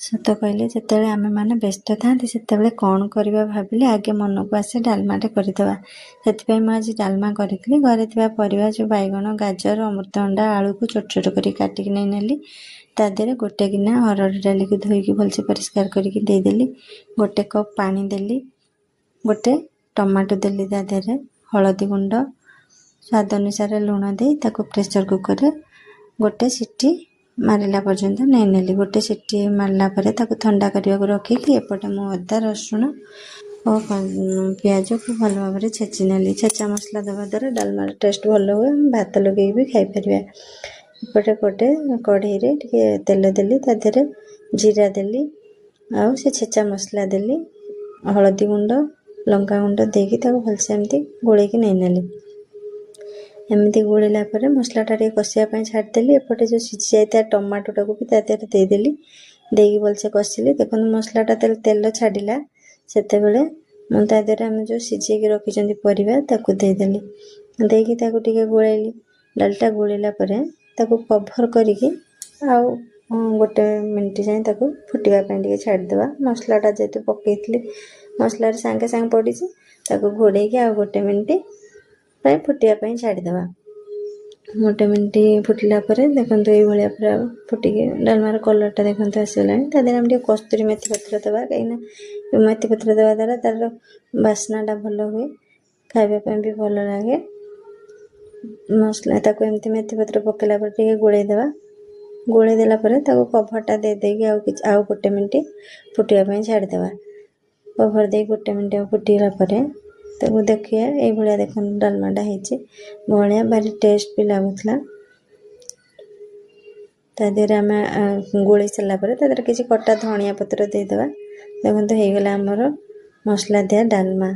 ସତ କହିଲେ, ଯେତେବେଳେ ଆମେମାନେ ବ୍ୟସ୍ତ ଥାନ୍ତି ସେତେବେଳେ କ'ଣ କରିବା ଭାବିଲେ ଆଗେ ମନକୁ ଆସେ ଡାଲମାଟେ କରିଦେବା। ସେଥିପାଇଁ ମୁଁ ଆଜି ଡାଲମା କରିଥିଲି। ଘରେ ଥିବା ପରିବା ଯେଉଁ ବାଇଗଣ, ଗାଜର, ଅମୃତଭଣ୍ଡା, ଆଳୁକୁ ଛୋଟ ଛୋଟ କରି କାଟିକି ନେଲି। ତା ଦେହରେ ଗୋଟେ ଗିନା ହରଡ଼ ଡାଲିକୁ ଧୋଇକି ଭଲସେ ପରିଷ୍କାର କରିକି ଦେଇଦେଲି। ଗୋଟେ କପ୍ ପାଣି ଦେଲି। ଗୋଟେ ଟମାଟୋ ଦେଲି ତା ଦେହରେ। ହଳଦୀ ଗୁଣ୍ଡ, ସ୍ୱାଦ ଅନୁସାରେ ଲୁଣ ଦେଇ ତାକୁ ପ୍ରେସର କୁକରରେ ଗୋଟେ ସିଟି ମାରିଲା ପର୍ଯ୍ୟନ୍ତ ନେଇନେଲି। ଗୋଟେ ସିଟି ମାରିଲା ପରେ ତାକୁ ଥଣ୍ଡା କରିବାକୁ ରଖିକି ଏପଟେ ମୁଁ ଅଦା, ରସୁଣ ଓ ପିଆଜକୁ ଭଲ ଭାବରେ ଛେଚି ନେଲି। ଛେଚା ମସଲା ଦେବା ଦ୍ୱାରା ଡାଲମାର ଟେଷ୍ଟ ଭଲ ହୁଏ। ଭାତ ଲଗେଇକି ବି ଖାଇପାରିବା। ଏପଟେ ଗୋଟେ କଢ଼େଇରେ ଟିକେ ତେଲ ଦେଲି। ତା ଦେହରେ ଜିରା ଦେଲି ଆଉ ସେ ଛେଚା ମସଲା ଦେଲି। ହଳଦୀ ଗୁଣ୍ଡ, ଲଙ୍କା ଗୁଣ୍ଡ ଦେଇକି ତାକୁ ଭଲସେ ଏମିତି ଗୋଳେଇକି ନେଇନେଲି। ଏମିତି ଗୋଳିଲା ପରେ ମସଲାଟା ଟିକେ କଷିବା ପାଇଁ ଛାଡ଼ିଦେଲି। ଏପଟେ ଯେଉଁ ସିଝି ଯାଇଥିବା ଟମାଟୋଟାକୁ ବି ତା ଦେହରେ ଦେଇଦେଲି। ଦେଇକି ଭଲସେ କଷିଲି। ଦେଖନ୍ତୁ ମସଲାଟା ତେଲ ଛାଡ଼ିଲା। ସେତେବେଳେ ମୁଁ ତା ଦେହରେ ଆମେ ଯେଉଁ ସିଝେଇକି ରଖିଛନ୍ତି ପରିବା ତାକୁ ଦେଇଦେଲି। ଦେଇକି ତାକୁ ଟିକେ ଗୋଳେଇଲି। ଡାଲିଟା ଗୋଳିଲା ପରେ ତାକୁ କଭର୍ କରିକି ଆଉ ଗୋଟେ ମିନିଟ୍ ଯାଏଁ ତାକୁ ଫୁଟିବା ପାଇଁ ଟିକେ ଛାଡ଼ିଦେବା। ମସଲାଟା ଯେହେତୁ ପକାଇଥିଲି ମସଲାରେ ସାଙ୍ଗେ ସାଙ୍ଗେ ପଡ଼ିଛି, ତାକୁ ଘୋଡ଼େଇକି ଆଉ ଗୋଟେ ମିନିଟ୍ ପାଇଁ ଫୁଟିବା ପାଇଁ ଛାଡ଼ିଦେବା। ଗୋଟେ ମିନିଟ୍ ଫୁଟିଲା ପରେ ଦେଖନ୍ତୁ ଏଇଭଳିଆ ପୁରା ଫୁଟିକି ଡାଲମାର କଲର୍ଟା ଦେଖନ୍ତୁ ଆସିଗଲାଣି। ତା ଦେହରେ ଆମେ ଟିକେ କସ୍ତୁରୀ ମେଥି ପତ୍ର ଦେବା, କାହିଁକିନା ମେଥି ପତ୍ର ଦେବା ଦ୍ୱାରା ତା'ର ବାସ୍ନାଟା ଭଲ ହୁଏ, ଖାଇବା ପାଇଁ ବି ଭଲ ଲାଗେ। ମସଲା ତାକୁ ଏମିତି ମେଥି ପତ୍ର ପକାଇଲା ପରେ ଟିକେ ଗୋଳେଇ ଦେବା। ଗୋଳେଇ ଦେଲା ପରେ ତାକୁ କଭର୍ଟା ଦେଇକି ଆଉ ଗୋଟେ ମିନିଟ୍ ଫୁଟିବା ପାଇଁ ଛାଡ଼ିଦେବା। କଭର୍ ଦେଇ ଗୋଟେ ମିନିଟ୍ ଫୁଟିଗଲା ପରେ ତାକୁ ଦେଖିବା। ଏଇଭଳିଆ ଦେଖନ୍ତୁ ଡାଲମାଟା ହେଇଛି। ବହଳିଆ, ଭାରି ଟେଷ୍ଟ ବି ଲାଗୁଥିଲା। ତା ଦେହରେ ଆମେ ଗୋଳେଇ ସାରିଲା ପରେ ତା ଦେହରେ କିଛି କଟା ଧଣିଆ ପତ୍ର ଦେଇଦେବା। ଦେଖନ୍ତୁ ହେଇଗଲା ଆମର ମସଲା ଦିଆ ଡାଲମା।